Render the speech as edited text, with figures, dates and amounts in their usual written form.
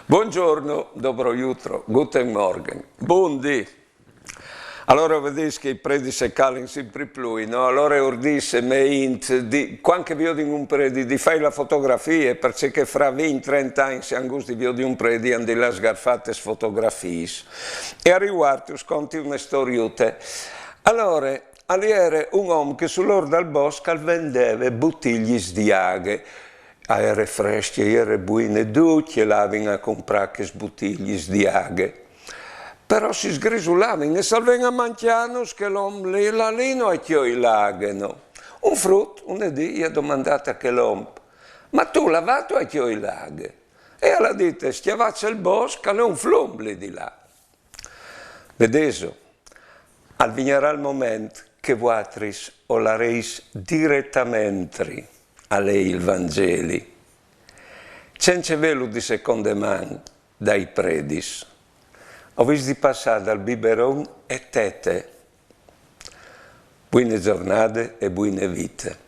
Buongiorno, dobro jutro, guten Morgen, buondì. Allora vedete che i predi se calano sempre più, no? Allora ordisse me int, quando vi ho un predi di fare la fotografia, perché fra 20-30 anni si angusti vi ho un predi di la sgarfate fotografie. E a riguardo sconti una storiute. Allora, era un uomo che sull'orlo del bosco vendeva bottiglie di aghe. Era fresche, era buone, tutti l'avevano a comprare queste bottiglie di aghe. Però si sgrisulavano e salvavano a mangiare che l'uomo lì non è che l'agano. Un frutto, un dì, ha domandato a che l'uomo, ma tu lavato a che l'aghe? E alla dite, schiavaccia il bosco, non un flumble di là. Vedete, avvignerà il momento che voi o la reis direttamente a lei il Vangeli. Senza velo di seconda mano dai predis. Ho visto di passare dal biberon e tete. Buone giornate e buone vite.